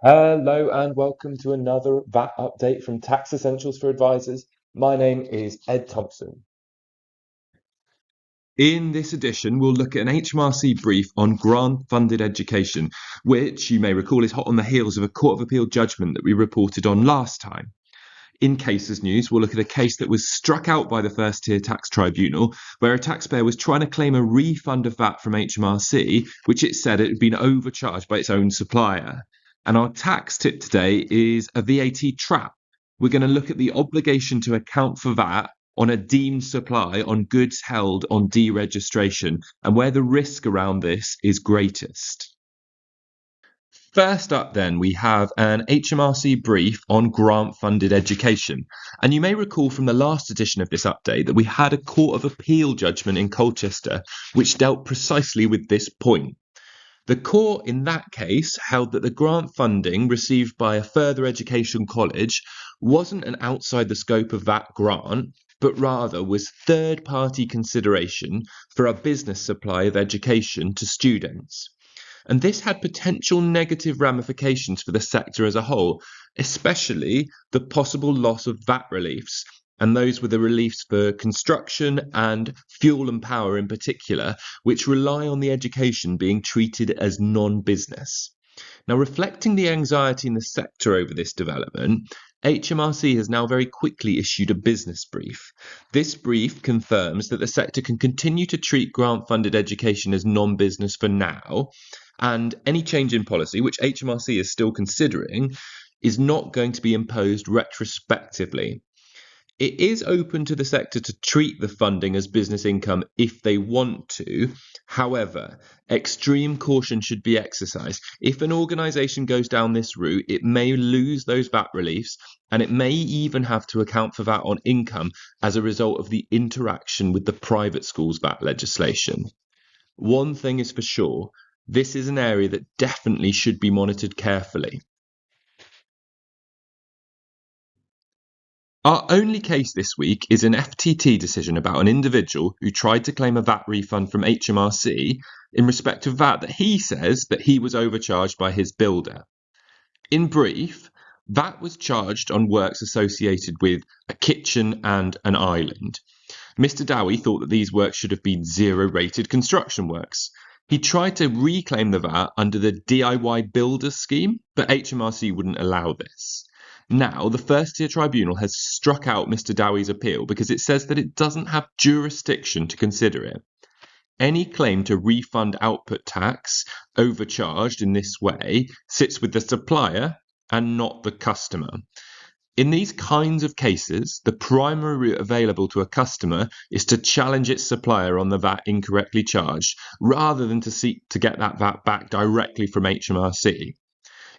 Hello and welcome to another VAT update from Tax Essentials for Advisors. My name is Ed Thompson. In this edition, we'll look at an HMRC brief on grant-funded education, which you may recall is hot on the heels of a Court of Appeal judgment that we reported on last time. In cases news, we'll look at a case that was struck out by the First Tier Tax Tribunal, where a taxpayer was trying to claim a refund of VAT from HMRC, which it said it had been overcharged by its own supplier. And our tax tip today is a VAT trap. We're going to look at the obligation to account for VAT on a deemed supply on goods held on deregistration and where the risk around this is greatest. First up then, we have an HMRC brief on grant-funded education. And you may recall from the last edition of this update that we had a Court of Appeal judgment in Colchester which dealt precisely with this point. The court in that case held that the grant funding received by a further education college wasn't an outside the scope of that grant, but rather was third-party consideration for a business supply of education to students. And this had potential negative ramifications for the sector as a whole, especially the possible loss of VAT reliefs, and those were the reliefs for construction and fuel and power in particular, which rely on the education being treated as non-business. Now, reflecting the anxiety in the sector over this development, HMRC has now very quickly issued a business brief. This brief confirms that the sector can continue to treat grant-funded education as non-business for now, and any change in policy, which HMRC is still considering, is not going to be imposed retrospectively. It is open to the sector to treat the funding as business income if they want to. However, extreme caution should be exercised. If an organisation goes down this route, it may lose those VAT reliefs, and it may even have to account for VAT on income as a result of the interaction with the private schools VAT legislation. One thing is for sure, this is an area that definitely should be monitored carefully. Our only case this week is an FTT decision about an individual who tried to claim a VAT refund from HMRC in respect of VAT that he says that he was overcharged by his builder. In brief, VAT was charged on works associated with a kitchen and an island. Mr. Dowie thought that these works should have been zero-rated construction works. He tried to reclaim the VAT under the DIY Builders scheme, but HMRC wouldn't allow this. Now, the First Tier Tribunal has struck out Mr. Dowie's appeal because it says that it doesn't have jurisdiction to consider it. Any claim to refund output tax overcharged in this way sits with the supplier and not the customer. In these kinds of cases, the primary route available to a customer is to challenge its supplier on the VAT incorrectly charged, rather than to seek to get that VAT back directly from HMRC.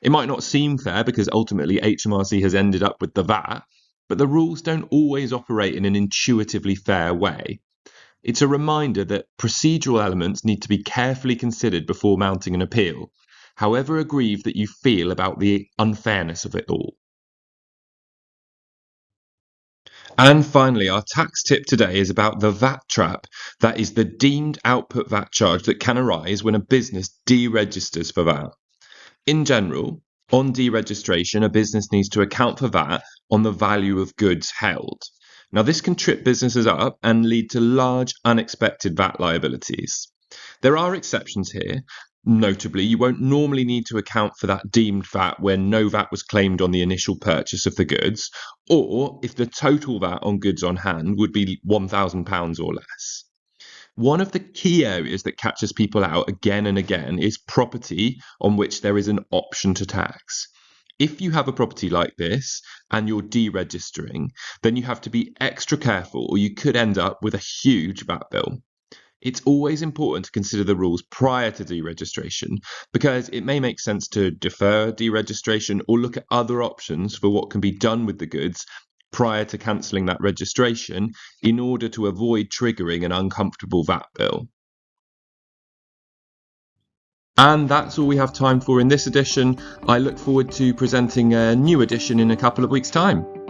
It might not seem fair because ultimately HMRC has ended up with the VAT, but the rules don't always operate in an intuitively fair way. It's a reminder that procedural elements need to be carefully considered before mounting an appeal, however aggrieved that you feel about the unfairness of it all. And finally, our tax tip today is about the VAT trap, that is the deemed output VAT charge that can arise when a business deregisters for VAT. In general, on deregistration, a business needs to account for VAT on the value of goods held. Now, this can trip businesses up and lead to large unexpected VAT liabilities. There are exceptions here. Notably, you won't normally need to account for that deemed VAT when no VAT was claimed on the initial purchase of the goods, or if the total VAT on goods on hand would be £1,000 or less. One of the key areas that catches people out again and again is property on which there is an option to tax. If you have a property like this and you're deregistering, then you have to be extra careful or you could end up with a huge VAT bill. It's always important to consider the rules prior to deregistration because it may make sense to defer deregistration or look at other options for what can be done with the goods prior to cancelling that registration in order to avoid triggering an uncomfortable VAT bill. And that's all we have time for in this edition. I look forward to presenting a new edition in a couple of weeks' time.